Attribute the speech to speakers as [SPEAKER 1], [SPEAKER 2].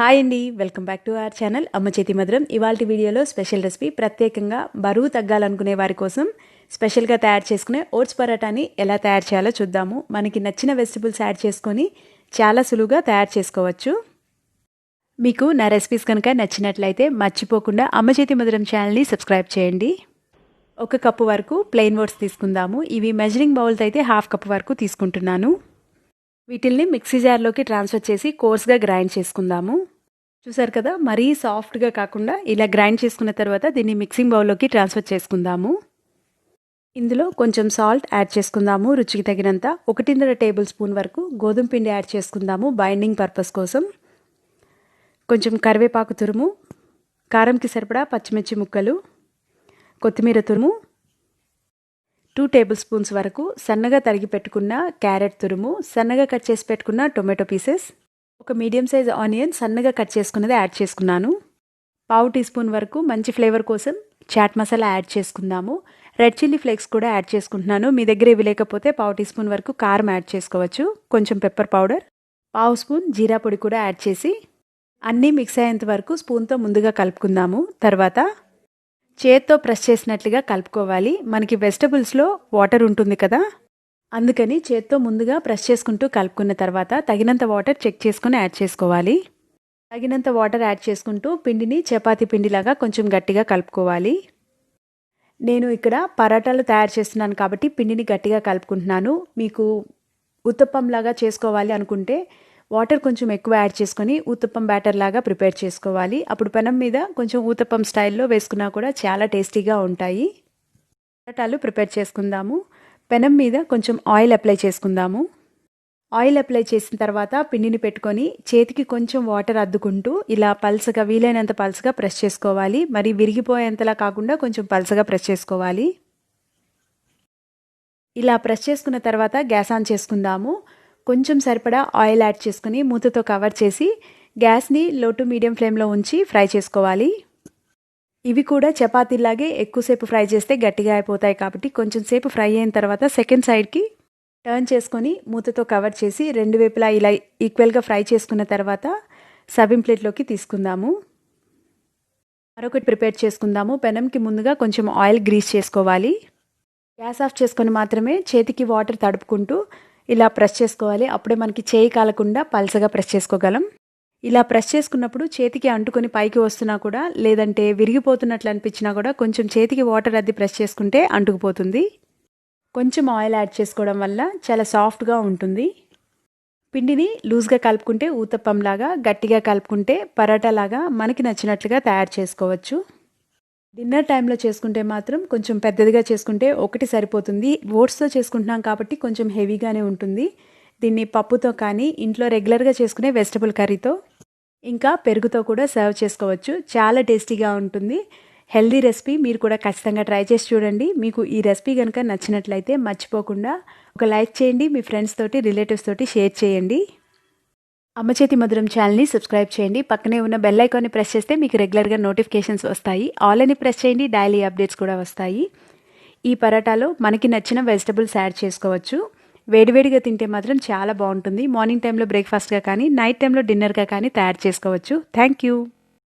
[SPEAKER 1] Hi అండి, welcome back to our channel అమ్మ చేతి మధురం. ఇవాల్టి వీడియోలో స్పెషల్ రెసిపీ, ప్రత్యేకంగా బరువు తగ్గాలనుకునే వారి కోసం స్పెషల్గా తయారు చేసుకునే ఓట్స్ పరాటాని ఎలా తయారు చేయాలో చూద్దాము. మనకి నచ్చిన వెజిటబుల్స్ యాడ్ చేసుకొని చాలా సులువుగా తయారు చేసుకోవచ్చు. మీకు నా రెసిపీస్ కనుక నచ్చినట్లయితే మర్చిపోకుండా అమ్మ చేతి మధురం ఛానల్ని సబ్స్క్రైబ్ చేయండి. 1 కప్పు వరకు ప్లెయిన్ ఓట్స్ తీసుకుందాము. ఇవి మెజరింగ్ బౌల్తో అయితే 1/2 కప్పు వరకు తీసుకుంటున్నాను. వీటిల్ని మిక్సీ జార్లోకి ట్రాన్స్ఫర్ చేసి కోర్స్గా గ్రైండ్ చేసుకుందాము. చూసారు కదా, మరీ సాఫ్ట్గా కాకుండా ఇలా గ్రైండ్ చేసుకున్న తర్వాత దీన్ని మిక్సింగ్ బౌల్లోకి ట్రాన్స్ఫర్ చేసుకుందాము. ఇందులో కొంచెం సాల్ట్ యాడ్ చేసుకుందాము, రుచికి తగినంత. 1.5 టేబుల్ స్పూన్ వరకు గోధుమ పిండి యాడ్ చేసుకుందాము బైండింగ్ పర్పస్ కోసం. కొంచెం కరివేపాకు తురుము, కారంకి సరిపడా పచ్చిమిర్చి ముక్కలు, కొత్తిమీర తురుము, 2 టేబుల్ స్పూన్స్ వరకు సన్నగా తరిగి పెట్టుకున్న క్యారెట్ తురుము, సన్నగా కట్ చేసి పెట్టుకున్న టొమాటో పీసెస్, ఒక మీడియం సైజ్ ఆనియన్ సన్నగా కట్ చేసుకున్నది యాడ్ చేసుకున్నాను. 1/2 టీ స్పూన్ వరకు మంచి ఫ్లేవర్ కోసం చాట్ మసాలా యాడ్ చేసుకుందాము. రెడ్ చిల్లీ ఫ్లేక్స్ కూడా యాడ్ చేసుకుంటున్నాను. మీ దగ్గర ఇవి లేకపోతే 1/2 టీ స్పూన్ వరకు కారం యాడ్ చేసుకోవచ్చు. కొంచెం పెప్పర్ పౌడర్, 1/2 స్పూన్ జీరా పొడి కూడా యాడ్ చేసి అన్నీ మిక్స్ అయ్యేంత వరకు స్పూన్తో ముందుగా కలుపుకుందాము. తర్వాత చేత్తో ప్రెస్ చేసినట్లుగా కలుపుకోవాలి. మనకి వెజిటబుల్స్లో వాటర్ ఉంటుంది కదా, అందుకని చేత్తో ముందుగా ప్రెస్ చేసుకుంటూ కలుపుకున్న తర్వాత తగినంత వాటర్ చెక్ చేసుకుని యాడ్ చేసుకోవాలి. తగినంత వాటర్ యాడ్ చేసుకుంటూ పిండిని చపాతీ పిండిలాగా కొంచెం గట్టిగా కలుపుకోవాలి. నేను ఇక్కడ పరాటాలు తయారు చేస్తున్నాను కాబట్టి పిండిని గట్టిగా కలుపుకుంటున్నాను. మీకు ఉత్తప్పంలాగా చేసుకోవాలి అనుకుంటే వాటర్ కొంచెం ఎక్కువ యాడ్ చేసుకొని ఊతప్పం బ్యాటర్ లాగా ప్రిపేర్ చేసుకోవాలి. అప్పుడు పెనం మీద కొంచెం ఊతప్పం స్టైల్లో వేసుకున్నా కూడా చాలా టేస్టీగా ఉంటాయి. పరాటాలు ప్రిపేర్ చేసుకుందాము. పెనం మీద కొంచెం ఆయిల్ అప్లై చేసుకుందాము. ఆయిల్ అప్లై చేసిన తర్వాత పిండిని పెట్టుకొని చేతికి కొంచెం వాటర్ అద్దుకుంటూ ఇలా పల్సగా, వీలైనంత పల్సగా ప్రెస్ చేసుకోవాలి. మరి విరిగిపోయేంతలా కాకుండా కొంచెం పల్సగా ప్రెస్ చేసుకోవాలి. ఇలా ప్రెస్ చేసుకున్న తర్వాత గ్యాస్ ఆన్ చేసుకుందాము. కొంచెం సరిపడా ఆయిల్ యాడ్ చేసుకుని మూతతో కవర్ చేసి గ్యాస్ని లో టు మీడియం ఫ్లేమ్లో ఉంచి ఫ్రై చేసుకోవాలి. ఇవి కూడా చపాతీలాగే ఎక్కువసేపు ఫ్రై చేస్తే గట్టిగా అయిపోతాయి కాబట్టి కొంచెం సేపు ఫ్రై అయిన తర్వాత సెకండ్ సైడ్కి టర్న్ చేసుకొని మూతతో కవర్ చేసి 2 వైపులా ఇలా ఈక్వల్గా ఫ్రై చేసుకున్న తర్వాత సర్వింగ్ ప్లేట్లోకి తీసుకుందాము. మరొకటి ప్రిపేర్ చేసుకుందాము. పెనంకి ముందుగా కొంచెం ఆయిల్ గ్రీస్ చేసుకోవాలి. గ్యాస్ ఆఫ్ చేసుకొని మాత్రమే చేతికి వాటర్ తడుపుకుంటూ ఇలా ప్రెస్ చేసుకోవాలి. అప్పుడే మనకి చేయి కాలకుండా పల్సగా ప్రెస్ చేసుకోగలం. ఇలా ప్రెస్ చేసుకున్నప్పుడు చేతికి అంటుకొని పైకి వస్తున్నా కూడా, లేదంటే విరిగిపోతున్నట్లు అనిపించినా కూడా కొంచెం చేతికి వాటర్ అద్ది ప్రెస్ చేసుకుంటే అంటుకుపోతుంది. కొంచెం ఆయిల్ యాడ్ చేసుకోవడం వల్ల చాలా సాఫ్ట్గా ఉంటుంది. పిండిని లూజ్గా కలుపుకుంటే ఊతప్పంలాగా, గట్టిగా కలుపుకుంటే పరాటాలాగా మనకి నచ్చినట్లుగా తయారు చేసుకోవచ్చు. డిన్నర్ టైంలో చేసుకుంటే మాత్రం కొంచెం పెద్దదిగా చేసుకుంటే ఒకటి సరిపోతుంది. ఓట్స్తో చేసుకుంటున్నాం కాబట్టి కొంచెం హెవీగానే ఉంటుంది. దీన్ని పప్పుతో కానీ ఇంట్లో రెగ్యులర్గా చేసుకునే వెజిటబుల్ కర్రీతో ఇంకా పెరుగుతో కూడా సర్వ్ చేసుకోవచ్చు. చాలా టేస్టీగా ఉంటుంది. Healthy recipe. మీరు కూడా ఖచ్చితంగా ట్రై చేసి చూడండి. మీకు ఈ రెసిపీ కనుక నచ్చినట్లయితే మర్చిపోకుండా ఒక లైక్ చేయండి. మీ ఫ్రెండ్స్ తోటి, రిలేటివ్స్ తోటి షేర్ చేయండి. అమ్మ చేతి మధురం ఛానల్ని సబ్స్క్రైబ్ చేయండి. పక్కనే ఉన్న బెల్ ఐకాన్ని ప్రెస్ చేస్తే మీకు రెగ్యులర్గా నోటిఫికేషన్స్ వస్తాయి. ఆల్ అని ప్రెస్ చేయండి, డైలీ అప్డేట్స్ కూడా వస్తాయి. ఈ పరాటాలో మనకి నచ్చిన వెజిటబుల్స్ యాడ్ చేసుకోవచ్చు. వేడివేడిగా తింటే మాత్రం చాలా బాగుంటుంది. మార్నింగ్ టైంలో బ్రేక్ఫాస్ట్గా కానీ, నైట్ టైంలో డిన్నర్గా కానీ తయారు చేసుకోవచ్చు. Thank you.